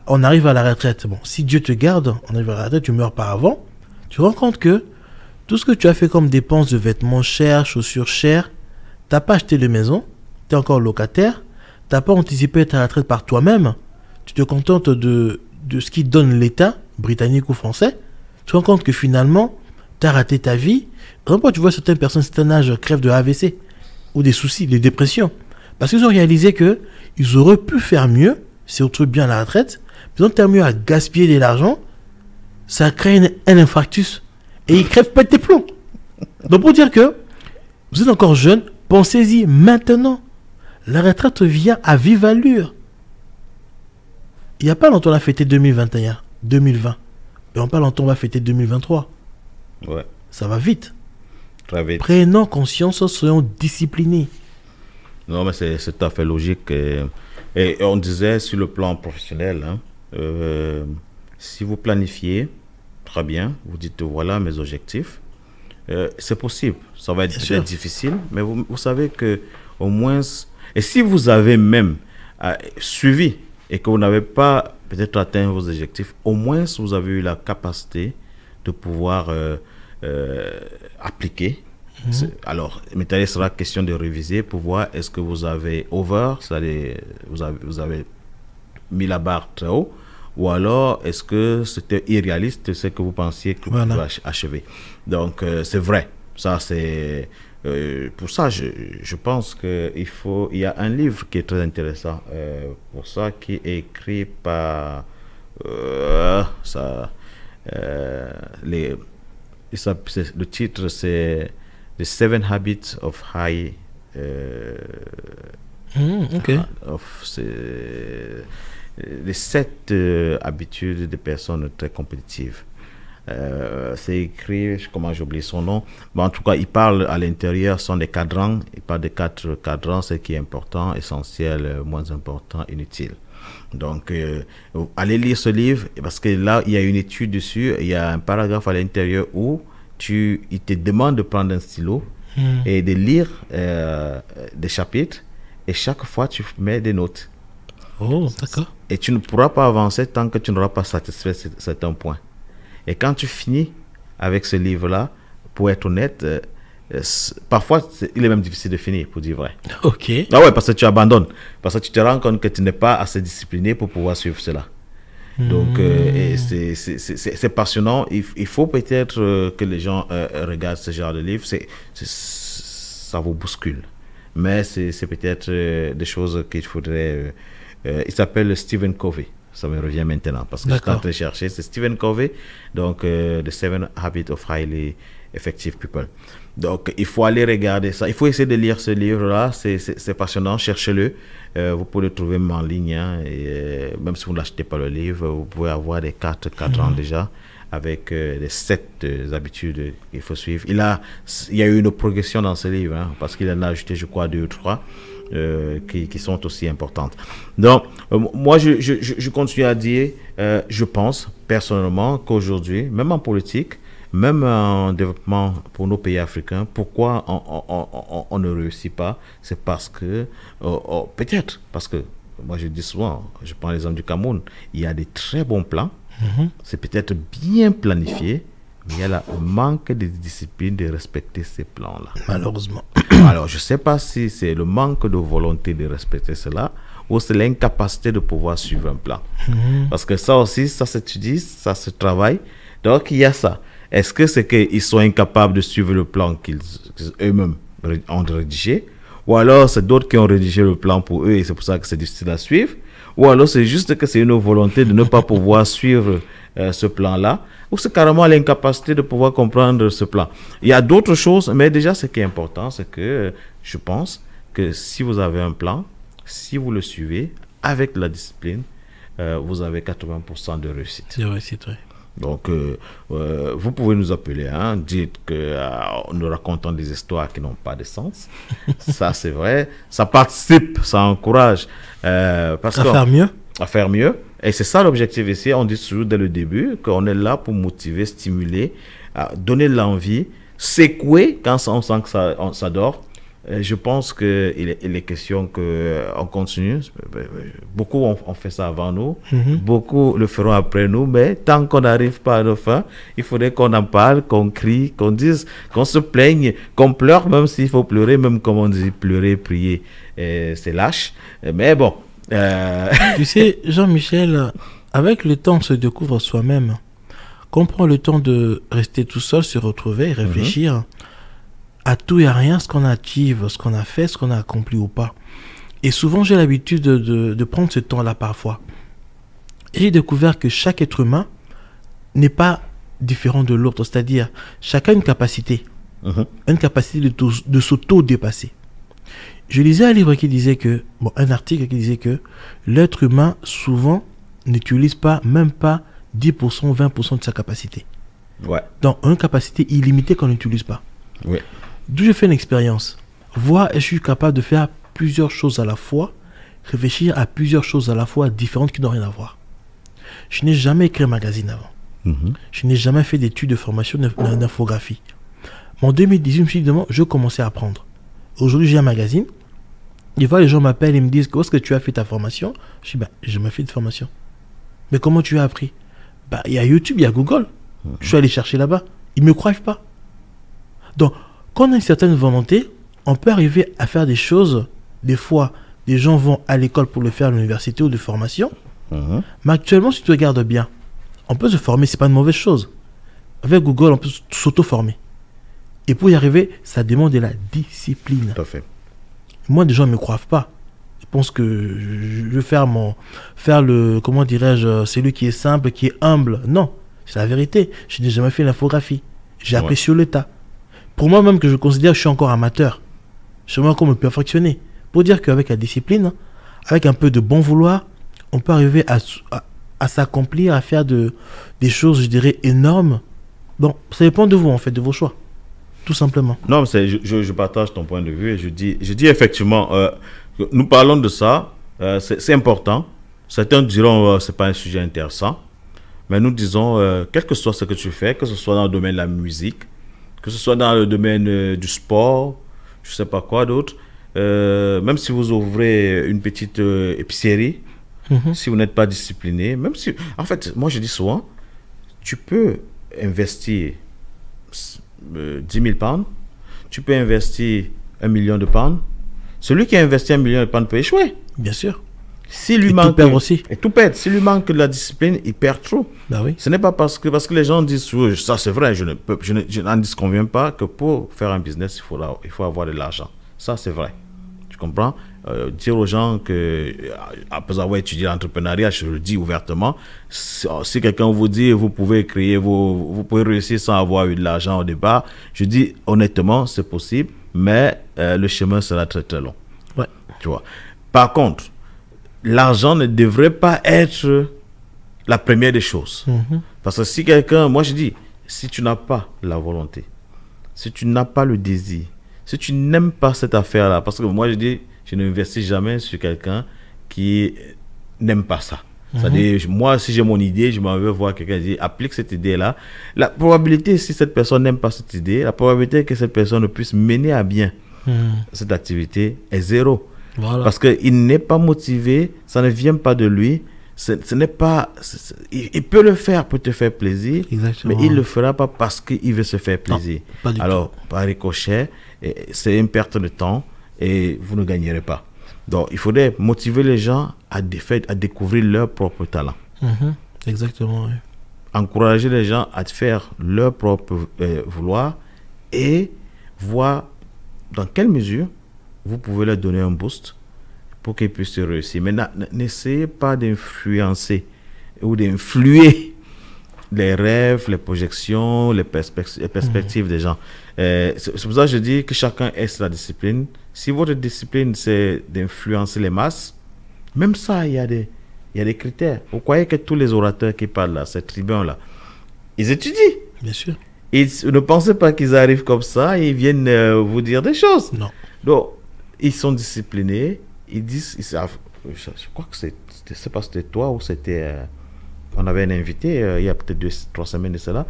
on arrive à la retraite, bon, si Dieu te garde, on arrive à la retraite, tu meurs par avant, tu te rends compte que tout ce que tu as fait comme dépenses de vêtements chers, chaussures chères, tu n'as pas acheté de maison, tu es encore locataire, tu n'as pas anticipé ta retraite par toi-même, tu te contentes de ce qui donne l'État, britannique ou français, tu te rends compte que finalement, tu as raté ta vie. Par exemple, tu vois certaines personnes, certain âge, crèvent de AVC ou des soucis, des dépressions. Parce qu'ils ont réalisé qu'ils auraient pu faire mieux, c'est autre bien à la retraite, mais ils ont tellement à gaspiller de l'argent, ça crée un infarctus. Et ils crèvent pas de plombs. Donc pour dire que vous êtes encore jeune, pensez-y maintenant. La retraite vient à vive allure. Il n'y a pas longtemps on a fêté 2021, 2020. Et on pas longtemps on va fêter 2023.
Ouais,
Ça va vite.
très vite.
Prenons conscience, soyons disciplinés.
Non, mais c'est tout à fait logique. Et on disait sur le plan professionnel, hein, si vous planifiez, très bien, vous dites voilà mes objectifs, c'est possible. Ça va être
Bien
peut-être
sûr.
difficile, mais vous savez que au moins, et si vous avez même suivi et que vous n'avez pas peut-être atteint vos objectifs, au moins vous avez eu la capacité de pouvoir appliquer. Alors, maintenant, il sera question de réviser pour voir est-ce que vous avez over, c'est-à-dire vous avez mis la barre très haut, ou alors est-ce que c'était irréaliste ce que vous pensiez que
Voilà.
vous pouvez achever. Donc, c'est vrai. Ça, c'est... pour ça, je pense qu'il y a un livre qui est très intéressant pour ça, qui est écrit par... le titre, c'est The Seven Habits of High...
Ok.
Les 7 habitudes des personnes très compétitives. C'est écrit, comment j'ai oublié son nom, mais en tout cas, il parle à l'intérieur, sont des cadrans, il parle de 4 cadrans, ce qui est important, essentiel, moins important, inutile. Donc, allez lire ce livre, parce que là, il y a une étude dessus, il y a un paragraphe à l'intérieur où il te demande de prendre un stylo et de lire des chapitres, et chaque fois, tu mets des notes.
Oh, d'accord.
Et tu ne pourras pas avancer tant que tu n'auras pas satisfait certains points. Et quand tu finis avec ce livre-là, pour être honnête, parfois, il est même difficile de finir, pour dire vrai.
Ok.
Ah ouais, parce que tu abandonnes. Parce que tu te rends compte que tu n'es pas assez discipliné pour pouvoir suivre cela. Donc, et c'est passionnant. Il faut peut-être que les gens regardent ce genre de livre. Ça vous bouscule. Mais c'est peut-être des choses qu'il faudrait... il s'appelle Stephen Covey. Ça me revient maintenant parce que je suis en train de chercher. C'est Stephen Covey, donc The Seven Habits of Highly Effective People. Donc, il faut aller regarder ça. Il faut essayer de lire ce livre-là. C'est passionnant. Cherchez-le. Vous pouvez le trouver même en ligne. Hein, et même si vous n'achetez pas le livre, vous pouvez avoir des 4 ans déjà avec les 7 habitudes qu'il faut suivre. Il y a eu une progression dans ce livre hein, parce qu'il en a ajouté, je crois, 2 ou 3 qui sont aussi importantes. Donc, moi, je continue à dire, je pense personnellement qu'aujourd'hui, même en politique, même en développement pour nos pays africains, pourquoi on ne réussit pas? C'est parce que, peut-être, parce que, moi je dis souvent, je prends l'exemple du Cameroun, il y a des très bons plans, c'est peut-être bien planifié, mais il y a le manque de discipline de respecter ces plans-là.
Malheureusement.
Alors, je ne sais pas si c'est le manque de volonté de respecter cela ou c'est l'incapacité de pouvoir suivre un plan. Parce que ça aussi, ça s'étudie, ça se travaille. Donc, il y a ça. Est-ce que c'est qu'ils sont incapables de suivre le plan qu'ils eux-mêmes ont rédigé? Ou alors c'est d'autres qui ont rédigé le plan pour eux et c'est pour ça que c'est difficile à suivre? Ou alors c'est juste que c'est une volonté de ne pas pouvoir suivre ce plan-là? Ou c'est carrément l'incapacité de pouvoir comprendre ce plan? Il y a d'autres choses, mais déjà ce qui est important, c'est que je pense que si vous avez un plan, si vous le suivez avec la discipline, vous avez 80% de réussite.
C'est vrai, c'est vrai.
Donc, vous pouvez nous appeler, hein, dites que nous racontons des histoires qui n'ont pas de sens. Ça, c'est vrai. Ça participe, ça encourage.
À faire mieux.
À faire mieux. Et c'est ça l'objectif ici. On dit toujours dès le début qu'on est là pour motiver, stimuler, donner de l'envie, secouer quand on sent que ça dort. Je pense qu'il est question qu'on continue. Beaucoup ont fait ça avant nous. Beaucoup le feront après nous. Mais tant qu'on n'arrive pas à nos fins, il faudrait qu'on en parle, qu'on crie, qu'on dise, qu'on se plaigne, qu'on pleure, même s'il faut pleurer, même comme on dit, pleurer, prier, c'est lâche. Mais bon.
Tu sais, Jean-Michel, avec le temps, on se découvre soi-même. Qu'on prend le temps de rester tout seul, se retrouver, réfléchir à tout et à rien, ce qu'on active, ce qu'on a fait, ce qu'on a accompli ou pas. Et souvent, j'ai l'habitude de prendre ce temps-là parfois. Et j'ai découvert que chaque être humain n'est pas différent de l'autre. C'est-à-dire, chacun a une capacité. Une capacité de s'auto-dépasser. Je lisais un livre qui disait que, un article qui disait que l'être humain, souvent, n'utilise même pas 10% ou 20% de sa capacité.
Ouais.
Donc, une capacité illimitée qu'on n'utilise pas.
Oui.
D'où je fais une expérience. Voir, je suis capable de faire plusieurs choses à la fois, réfléchir à plusieurs choses à la fois différentes qui n'ont rien à voir. Je n'ai jamais écrit un magazine avant. Je n'ai jamais fait d'études de formation d'infographie. Mais en 2018, je me suis dit, je commençais à apprendre. Aujourd'hui, j'ai un magazine. Des fois, les gens m'appellent et me disent, où est-ce que tu as fait ta formation? Je dis, je m'ai fait de formation. Mais comment tu as appris? Il y a YouTube, il y a Google. Je suis allé chercher là-bas. Ils ne me croient pas. Donc, quand on a une certaine volonté, on peut arriver à faire des choses. Des fois, des gens vont à l'école pour le faire à l'université ou de formation. Mais actuellement, si tu regardes bien, on peut se former, c'est pas une mauvaise chose. Avec Google, on peut s'auto-former. Et pour y arriver, ça demande de la discipline.
Tout à fait.
Moi, des gens ne me croient pas. Ils pensent que je vais faire comment dirais-je, celui qui est simple, qui est humble. Non, c'est la vérité. Je n'ai jamais fait l'infographie. J'ai appris sur le tas. Pour moi-même, que je considère que je suis encore amateur. Je suis encore me perfectionner. Pour dire qu'avec la discipline, avec un peu de bon vouloir, on peut arriver à s'accomplir, à faire des choses, je dirais, énormes. Bon, ça dépend de vous, en fait, de vos choix. Tout simplement.
Non, je partage ton point de vue et je dis effectivement, nous parlons de ça, c'est important. Certains diront c'est pas un sujet intéressant, mais nous disons, quel que soit ce que tu fais, que ce soit dans le domaine de la musique, que ce soit dans le domaine du sport, je sais pas quoi d'autre, même si vous ouvrez une petite épicerie, si vous n'êtes pas discipliné, même si, en fait, moi je dis souvent, tu peux investir 10 000 pounds, tu peux investir 1 million de pounds. Celui qui a investi 1 million de pounds peut échouer.
Bien sûr.
S'il lui manque, aussi. Et tout perd. S'il lui manque de la discipline, il perd trop.
Bah oui.
Ce n'est pas parce que les gens disent, ça c'est vrai, je n'en disconviens pas que pour faire un business, il faut avoir de l'argent. Ça c'est vrai. Tu comprends? Dire aux gens que, après avoir étudié l'entrepreneuriat, je le dis ouvertement, si quelqu'un vous dit vous pouvez vous pouvez réussir sans avoir eu de l'argent au départ, je dis honnêtement, c'est possible, mais le chemin sera très très long.
Ouais.
Tu vois. Par contre, l'argent ne devrait pas être la première des choses. Parce que si quelqu'un, moi je dis, si tu n'as pas la volonté, si tu n'as pas le désir, si tu n'aimes pas cette affaire-là, parce que moi je dis, je n'investis jamais sur quelqu'un qui n'aime pas ça. C'est-à-dire, moi, si j'ai mon idée, je m'en vais voir quelqu'un qui dit, applique cette idée-là. La probabilité, si cette personne n'aime pas cette idée, la probabilité que cette personne ne puisse mener à bien cette activité est zéro.
Voilà.
Parce qu'il n'est pas motivé, ça ne vient pas de lui. Ce n'est pas... il peut le faire pour te faire plaisir,
exactement,
mais il ne le fera pas parce qu'il veut se faire plaisir.
Non, pas du
Alors, par ricochet, c'est une perte de temps et vous ne gagnerez pas. Donc, il faudrait motiver les gens à découvrir leur propre talent.
Exactement, oui.
Encourager les gens à faire leur propre vouloir et voir dans quelle mesure vous pouvez leur donner un boost pour qu'ils puissent réussir. Mais n'essayez pas d'influencer ou d'influer les rêves, les projections, les perspectives des gens. C'est pour ça que je dis que chacun ait sa discipline. Si votre discipline, c'est d'influencer les masses, même ça, il y a des critères. Vous croyez que tous les orateurs qui parlent là, ces tribuns-là, ils étudient.
Bien sûr.
Ils ne pensez pas qu'ils arrivent comme ça et ils viennent vous dire des choses.
Non.
Donc, ils sont disciplinés. Ils disent, ils savent, je crois que je sais pas si c'était toi ou c'était... on avait un invité il y a peut-être 2-3 semaines de cela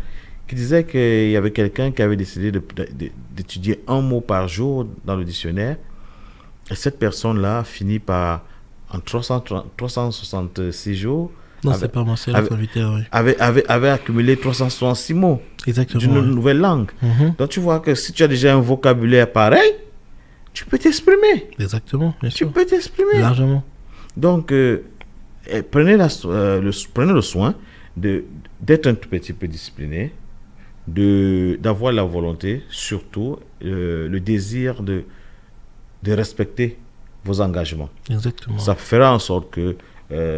qui disait qu'il y avait quelqu'un qui avait décidé d'étudier un mot par jour dans le dictionnaire. Et cette personne-là finit par, en 366 jours,
Non, c'est pas moi, c'est l'autre invité, oui.
avait accumulé 366 mots
Exactement,
d'une nouvelle langue.
Mhm.
Donc tu vois que si tu as déjà un vocabulaire pareil, tu peux t'exprimer.
Exactement, bien
Tu
sûr.
peux t'exprimer.
Largement.
Donc, prenez le soin d'être un tout petit peu discipliné, d'avoir la volonté, surtout le désir de respecter vos engagements.
Exactement.
Ça fera en sorte que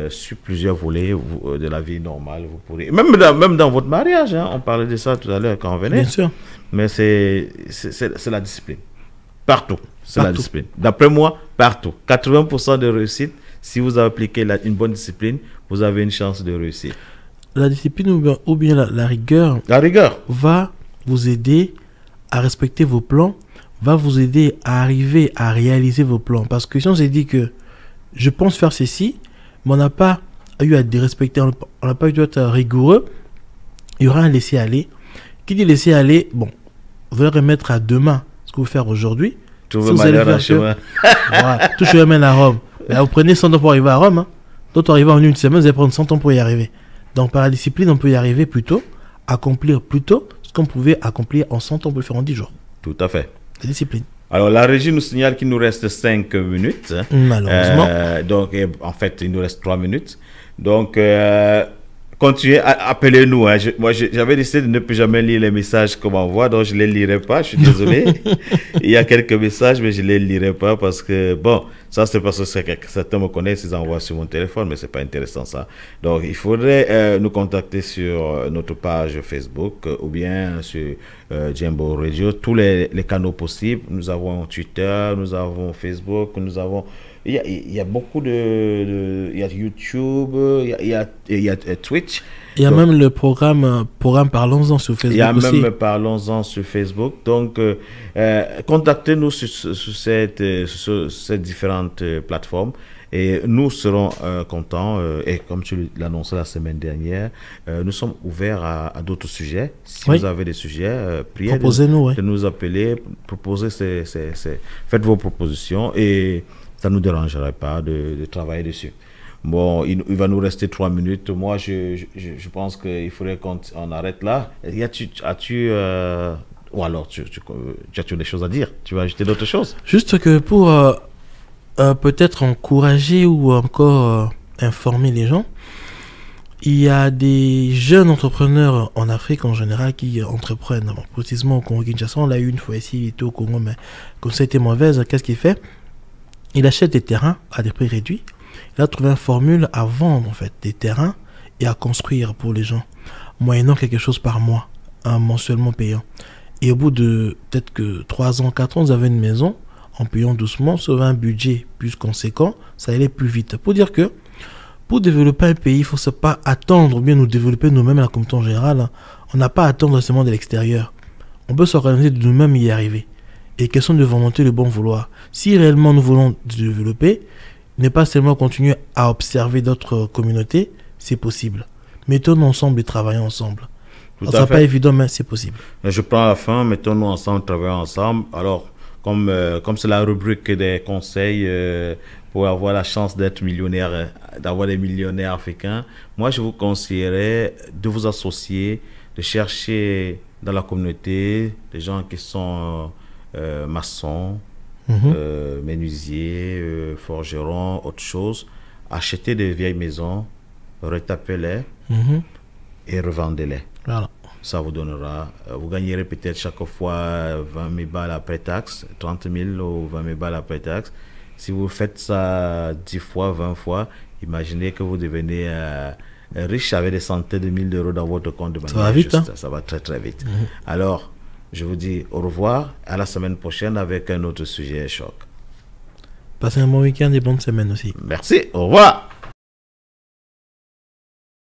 sur plusieurs volets de la vie normale, vous pourrez... Même dans votre mariage, hein, on parlait de ça tout à l'heure quand on venait.
Bien sûr.
Mais c'est la discipline. Partout, c'est la
Partout.
discipline. D'après moi, partout. 80% de réussite, si vous appliquez une bonne discipline, vous avez une chance de réussir.
La discipline ou bien la rigueur
La rigueur.
va vous aider à respecter vos plans, va vous aider à arriver à réaliser vos plans. Parce que si on s'est dit que je pense faire ceci, mais on n'a pas eu à respecter, on n'a pas eu à être rigoureux, il y aura un laisser-aller. Qui dit laisser-aller, bon, vous allez remettre à demain ce que vous faites aujourd'hui.
Trouver
Si vous allez
malheur en
faire
chemin.
Voilà, tout chemin mène à Rome. Là, vous prenez 100 ans pour arriver à Rome. Hein. D'autres arrivent en une semaine, vous allez prendre 100 ans pour y arriver. Donc, par la discipline, on peut y arriver plus tôt, accomplir plus tôt ce qu'on pouvait accomplir en 100 ans, on peut le faire en 10 jours.
Tout à fait.
La discipline.
Alors, la régie nous signale qu'il nous reste 5 minutes. Hein.
Malheureusement.
Donc, en fait, il nous reste 3 minutes. Donc, continuez, appelez-nous. Hein. J'avais décidé de ne plus jamais lire les messages qu'on m'envoie, donc je ne les lirai pas. Je suis désolé. Il y a quelques messages, mais je ne les lirai pas parce que, bon, ça c'est parce que certains me connaissent, ils envoient sur mon téléphone, mais ce n'est pas intéressant ça. Donc, il faudrait nous contacter sur notre page Facebook ou bien sur Jembo Radio, tous les canaux possibles. Nous avons Twitter, nous avons Facebook, nous avons... Il y a beaucoup il y a YouTube, il y a Twitch.
Il y a donc, même le programme Parlons-en sur Facebook.
Il y a
aussi.
même Parlons-en sur Facebook. Donc, contactez-nous sur ces différentes plateformes. Et nous serons contents. Et comme tu l'annonçais la semaine dernière, nous sommes ouverts à d'autres sujets. Si vous avez des sujets, priez de nous appeler, faites vos propositions et ça ne nous dérangerait pas de travailler dessus. Bon, il va nous rester 3 minutes. Moi, je pense qu'il faudrait qu'on arrête là. Ou alors, tu as des choses à dire? Tu vas ajouter d'autres choses?
Juste que pour peut-être encourager ou encore informer les gens, il y a des jeunes entrepreneurs en Afrique en général qui entreprennent. Bon, précisément au Congo-Kinshasa, on l'a eu une fois ici, il était au Congo, mais comme ça a été mauvaise, qu'est-ce qu'il fait? Il achète des terrains à des prix réduits. Il a trouvé une formule à vendre en fait des terrains et à construire pour les gens, moyennant quelque chose par mois, mensuellement payant. Et au bout de peut-être que 3 ans, 4 ans, vous avez une maison en payant doucement, sauf un budget plus conséquent, ça allait plus vite. Pour dire que pour développer un pays, il ne faut pas attendre ou bien nous développer nous-mêmes à la communauté en général. Hein. On n'a pas à attendre seulement de l'extérieur. On peut s'organiser de nous-mêmes y arriver. Et question de volonté, de bon vouloir. Si réellement nous voulons développer, ne pas seulement continuer à observer d'autres communautés, c'est possible. Mettons-nous ensemble et travaillons ensemble. Ce ne sera pas évident, mais c'est possible.
Je prends la fin, mettons-nous ensemble, travaillons ensemble. Alors, comme c'est la rubrique des conseils pour avoir la chance d'être millionnaire, d'avoir des millionnaires africains, moi je vous conseillerais de vous associer, de chercher dans la communauté des gens qui sont... maçons, menuisiers, forgerons, autre chose, achetez des vieilles maisons, retapez-les et revendez-les.
Voilà.
Ça vous donnera, vous gagnerez peut-être chaque fois 20 000 balles après taxe, 30 000 ou 20 000 balles après taxe. Si vous faites ça 10 fois, 20 fois, imaginez que vous devenez riche avec des centaines de milliers d'euros dans votre compte de manière
Ça va vite,
juste. Hein? Ça va très très vite. Alors, je vous dis au revoir, à la semaine prochaine avec un autre sujet choc.
Passez un bon week-end et bonne semaine aussi.
Merci, au revoir.